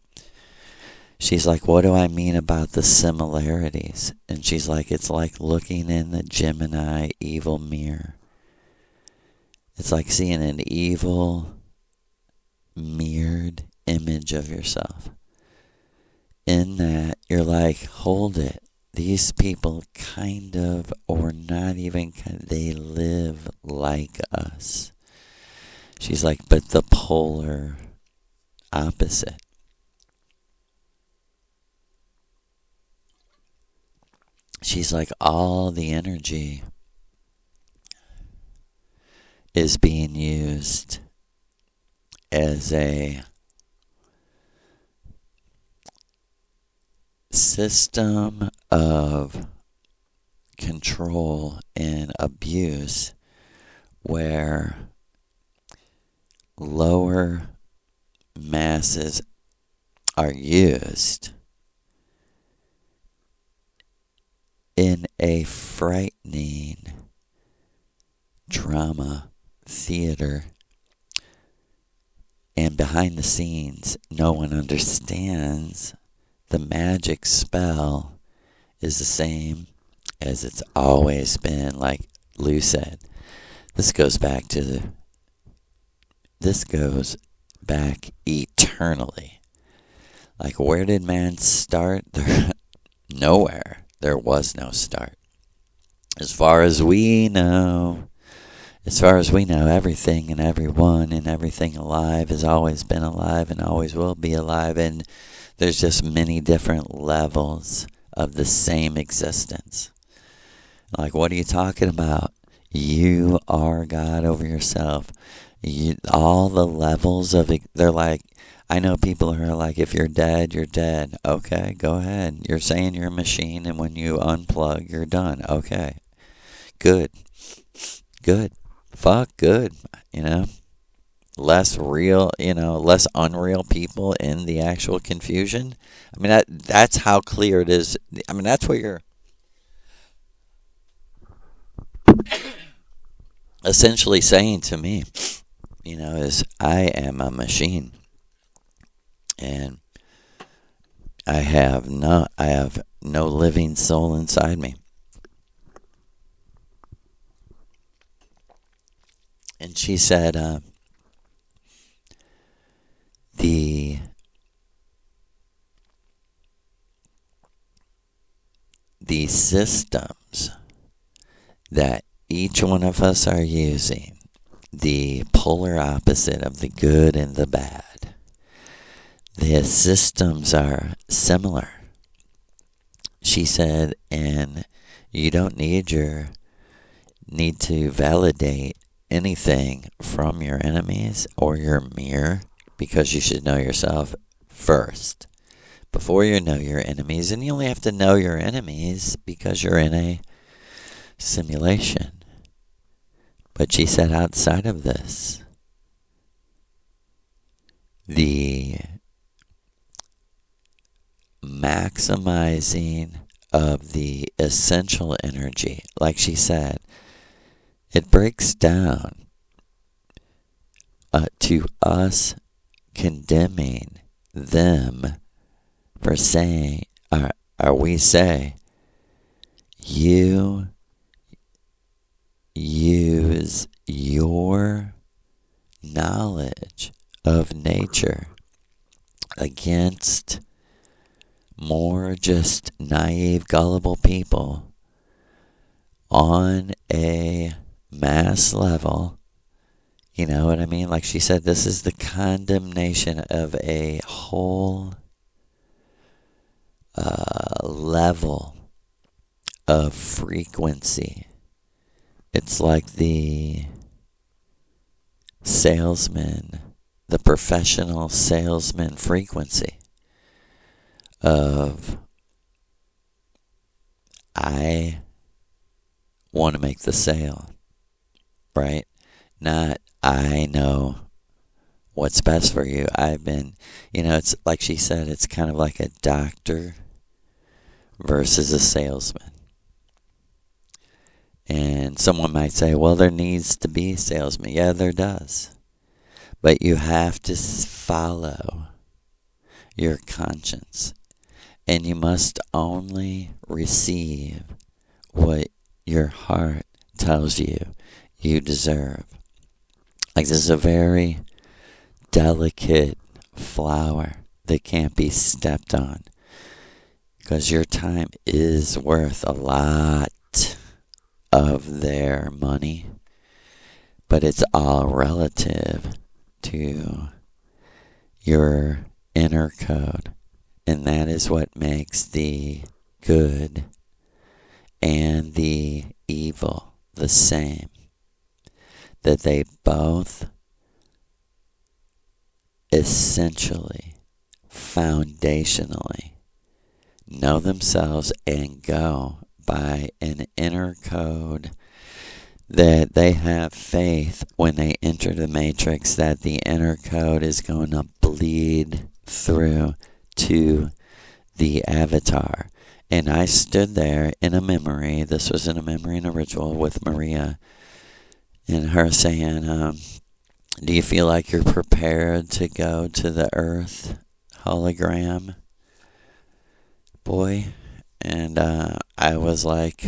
She's like, what do I mean about the similarities? And she's like, it's like looking in the Gemini evil mirror. It's like seeing an evil mirrored image of yourself. In that, you're like, hold it. These people kind of, or not even kind of, they live like us. She's like, but the polar opposite. She's like, all the energy is being used as a system of control and abuse where lower masses are used in a frightening drama theater, and behind the scenes no one understands the magic spell is the same as it's always been. Like Lou said, this goes back eternally. Like, where did man start? Nowhere. There was no start. As far as we know, everything and everyone and everything alive has always been alive and always will be alive. And there's just many different levels of the same existence. Like, what are you talking about? You are God over yourself. All the levels of it, they're like, I know people who are like, if you're dead, you're dead. Okay, go ahead. You're saying you're a machine, and when you unplug, you're done. Okay, good. Fuck, good. Less real, less unreal people in the actual confusion. I mean, that's how clear it is. I mean, that's what you're essentially saying to me, is I am a machine. And I have no living soul inside me. And she said, the systems that each one of us are using, the polar opposite of the good and the bad, the systems are similar. She said, and you don't need to validate anything from your enemies or your mirror, because you should know yourself first before you know your enemies. And you only have to know your enemies because you're in a simulation. But she said, outside of this, the maximizing of the essential energy, like she said, it breaks down to us condemning them for saying, we say, you use your knowledge of nature against more just naive, gullible people on a mass level. You know what I mean? Like she said, this is the condemnation of a whole level of frequency. It's like the salesman, the professional salesman frequency of I want to make the sale, right? Not I know what's best for you. I've been, it's like she said, it's kind of like a doctor versus a salesman. And someone might say, well, there needs to be a salesman. Yeah, there does. But you have to follow your conscience. And you must only receive what your heart tells you you deserve. Like this is a very delicate flower that can't be stepped on. Because your time is worth a lot of their money. But it's all relative to your inner code. And that is what makes the good and the evil the same. That they both essentially, foundationally, know themselves and go by an inner code that they have faith when they enter the matrix that the inner code is going to bleed through to the avatar. And I stood there in a memory, this was in a memory in a ritual with Maria, and her saying, do you feel like you're prepared to go to the earth hologram, boy? And I was like,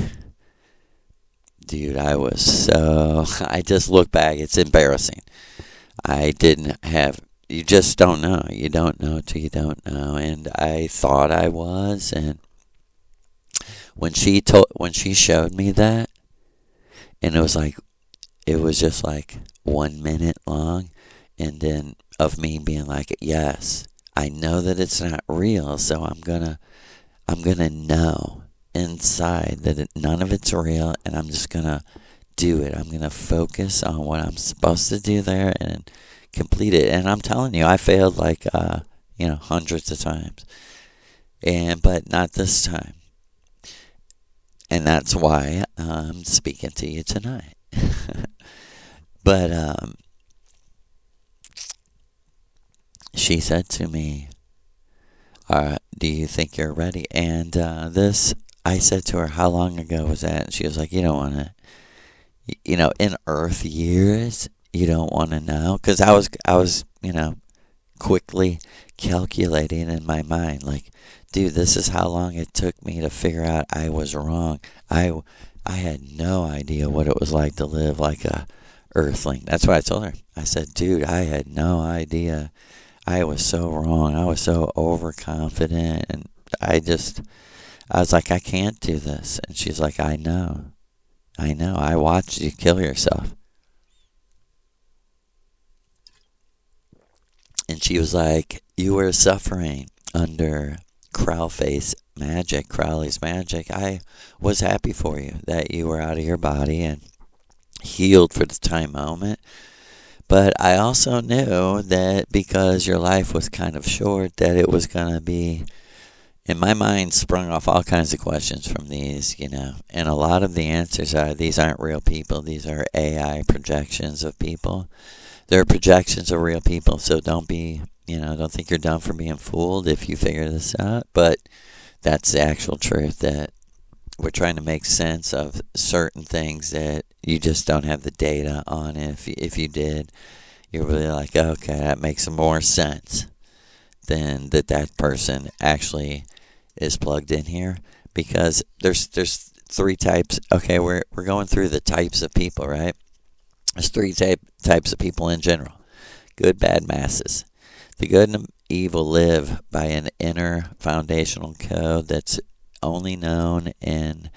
dude, I just look back, it's embarrassing. I didn't have, you just don't know. You don't know till you don't know. And I thought I was, and when she showed me that, and it was just like 1 minute long, and then of me being like, yes, I know that it's not real, so I'm gonna know inside that none of it's real, and I'm just gonna do it. I'm gonna focus on what I'm supposed to do there and complete it. And I'm telling you, I failed like hundreds of times, but not this time. And that's why I'm speaking to you tonight. But she said to me, do you think you're ready? And I said to her, how long ago was that? And she was like, you don't want to, in Earth years, you don't want to know. Because I was, quickly calculating in my mind, like, dude, this is how long it took me to figure out I was wrong. I had no idea what it was like to live like a earthling. That's what I told her. I said, dude, I had no idea. I was so wrong. I was so overconfident. And I was like, I can't do this. And she's like, I know. I watched you kill yourself. And she was like, you were suffering under Crowley's magic. I was happy for you that you were out of your body and healed for the time moment. But I also knew that because your life was kind of short, that it was going to be, in my mind, sprung off all kinds of questions from these, And a lot of the answers are, these aren't real people. These are AI projections of people. They're projections of real people, so don't think you're dumb for being fooled if you figure this out. But that's the actual truth, that we're trying to make sense of certain things that you just don't have the data on. If you did, you're really like, okay, that makes more sense than that person actually is plugged in here. Because there's three types. Okay, we're going through the types of people, right? There's three types of people in general. Good, bad masses. The good and evil live by an inner foundational code that's only known and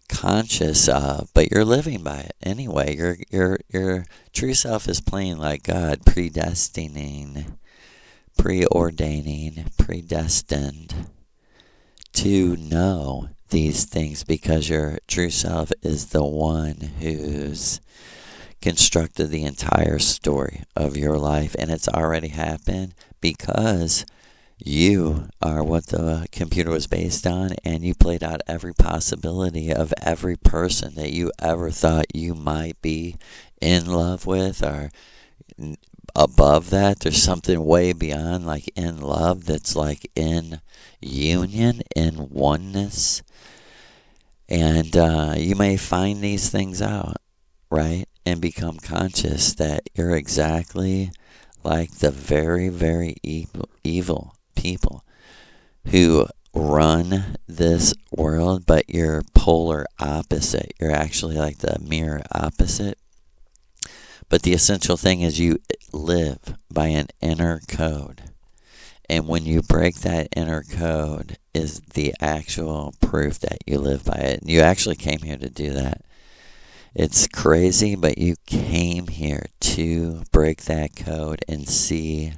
conscious of, but you're living by it anyway. Your true self is playing like God, predestining, preordaining, predestined to know these things, because your true self is the one who's constructed the entire story of your life, and it's already happened because you are what the computer was based on, and you played out every possibility of every person that you ever thought you might be in love with, or above that. There's something way beyond, like in love, that's like in union, in oneness. And you may find these things out, right? And become conscious that you're exactly like the very, very evil people who run this world, but you're polar opposite. You're actually like the mirror opposite. But the essential thing is you live by an inner code. And when you break that inner code is the actual proof that you live by it. And you actually came here to do that. It's crazy, but you came here to break that code and see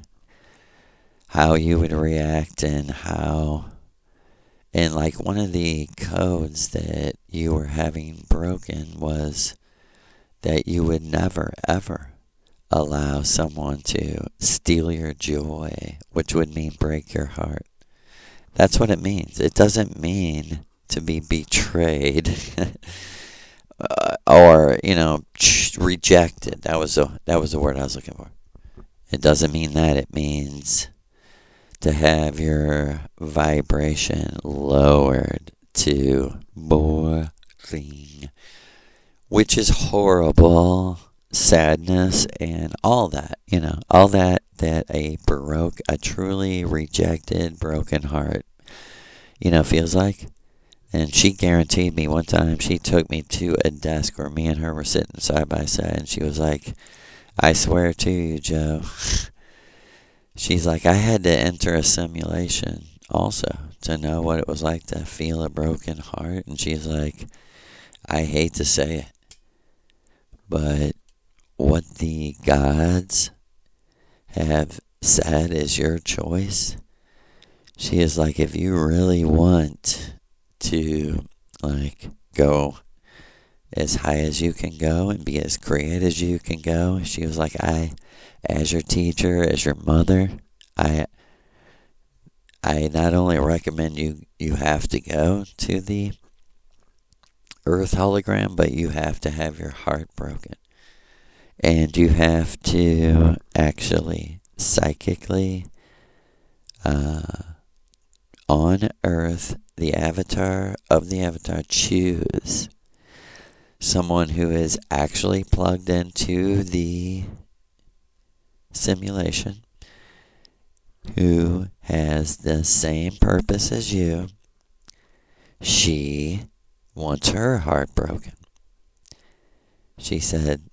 how you would react, and how, and like one of the codes that you were having broken was that you would never, ever allow someone to steal your joy, which would mean break your heart. That's what it means. It doesn't mean to be betrayed or, rejected. That was the word I was looking for. It doesn't mean that. It means to have your vibration lowered to boring, which is horrible, sadness, and all that, all that a truly rejected, broken heart, feels like. And she guaranteed me one time, she took me to a desk where me and her were sitting side by side, and she was like, I swear to you, Joe, she's like, I had to enter a simulation also to know what it was like to feel a broken heart. And she's like, I hate to say it, but what the gods have said is your choice. She is like, if you really want to go as high as you can go and be as great as you can go, she was like, I, as your teacher, as your mother, I not only recommend you have to go to the earth hologram, but you have to have your heart broken. And you have to actually psychically on earth, the avatar of the avatar, choose someone who is actually plugged into the simulation, who has the same purpose as you. She wants her heart broken. She said,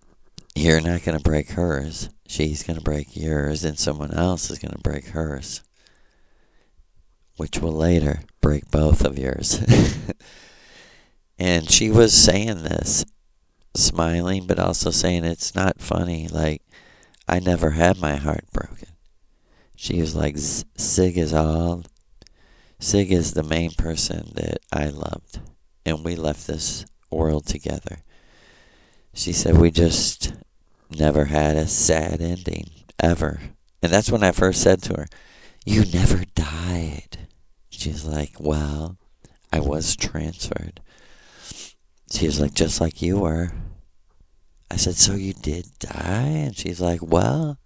you're not going to break hers. She's going to break yours, and someone else is going to break hers, which will later break both of yours. And she was saying this, smiling, but also saying it's not funny. Like, I never had my heart broken. She was like, Sig is the main person that I loved. And we left this world together. She said, we just never had a sad ending, ever. And that's when I first said to her, you never died. She's like, well, I was transferred. She was like, just like you were. I said, so you did die? And she's like, well,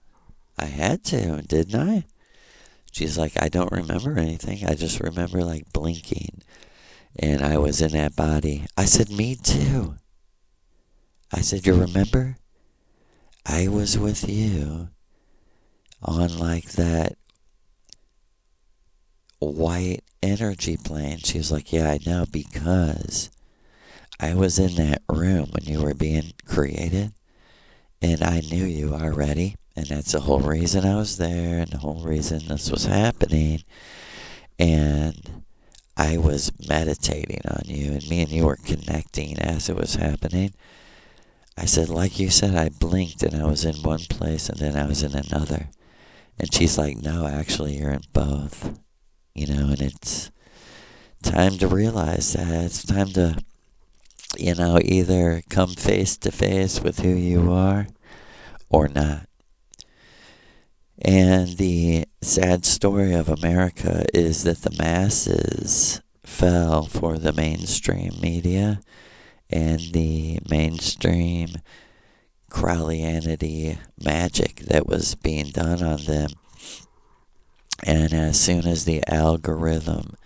I had to, didn't I? She's like, I don't remember anything. I just remember like blinking. And I was in that body. I said, me too. I said, you remember? I was with you on like that white energy plane. She was like, yeah, I know, because I was in that room when you were being created, and I knew you already. And that's the whole reason I was there and the whole reason this was happening. And I was meditating on you, and me and you were connecting as it was happening. I said, like you said, I blinked and I was in one place and then I was in another. And she's like, no, actually, you're in both. And it's time to realize that. It's time to, either come face to face with who you are or not. And the sad story of America is that the masses fell for the mainstream media and the mainstream Crowleyanity magic that was being done on them. And as soon as the algorithm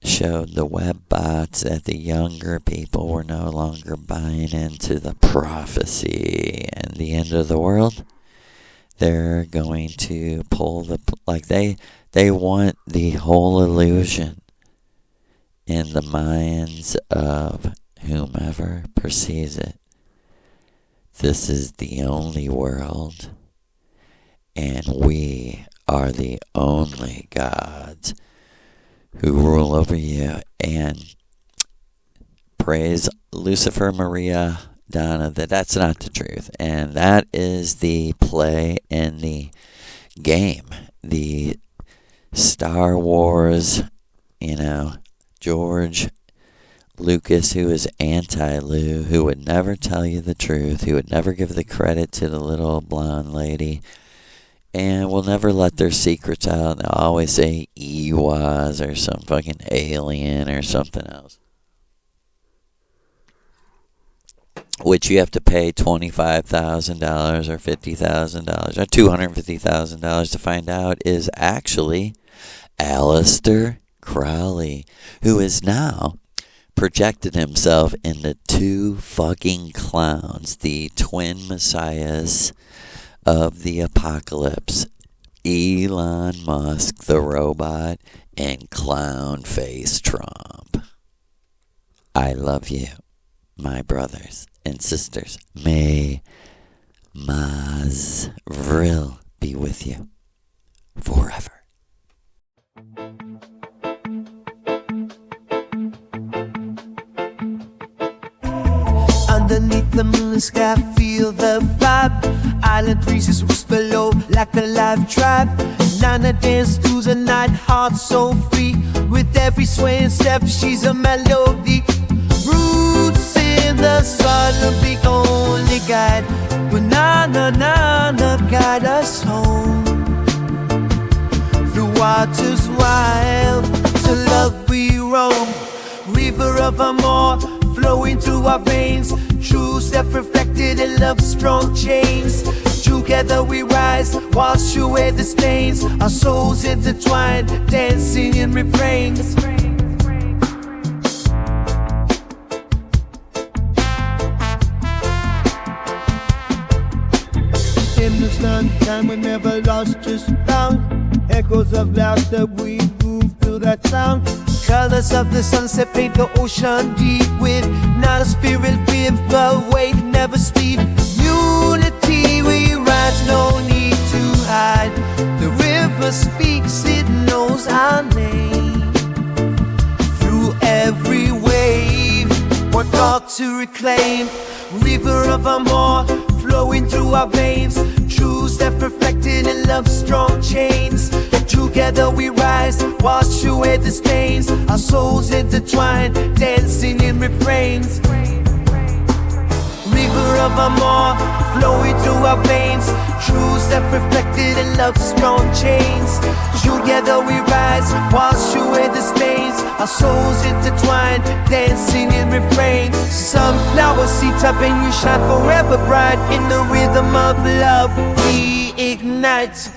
showed the web bots that the younger people were no longer buying into the prophecy and the end of the world, they're going to pull they want the whole illusion in the minds of whomever perceives it. This is the only world, and we are the only gods who rule over you. And praise Lucifer, Maria, Donna, that's not the truth. And that is the play in the game. The Star Wars, George Lucas, who is anti-Lou, who would never tell you the truth, who would never give the credit to the little blonde lady, and will never let their secrets out. They'll always say Ewas or some fucking alien or something else, which you have to pay $25,000 or $50,000 or $250,000 to find out is actually Aleister Crowley, who is now projected himself into two fucking clowns, the twin messiahs of the apocalypse, Elon Musk, the robot, and clown face Trump. I love you, my brothers and sisters. May Maz Vril be with you forever. Underneath the moon sky, feel the vibe. Island breezes whisper low like a live tribe. Nana dance through the night, heart so free. With every swaying step, she's a melody. Roots in the sun, the only guide. But Nana guide us home. Through waters wild, to love we roam. River of Amor, flowing through our veins. True self-reflected in love's strong chains. Together we rise, wash away the stains. Our souls intertwined, dancing in refrains. In the sunshine we never lost, just found echoes of laughter, we move through that sound. Colors of the sunset paint the ocean deep with not a spirit with but wait, never sleep. Unity we rise, no need to hide. The river speaks, it knows our name. Through every wave, we're called to reclaim. River of Amor, flowing through our veins. True self-reflected in love's strong chains. Together we rise, wash away the stains. Our souls intertwined, dancing in refrains. River of Amor, flowing through our veins. True self-reflected in love's strong chains. Together we rise, wash away the stains. Our souls intertwined, dancing in refrains. Sunflower, Sita, and you shine forever bright. In the rhythm of love, we ignite.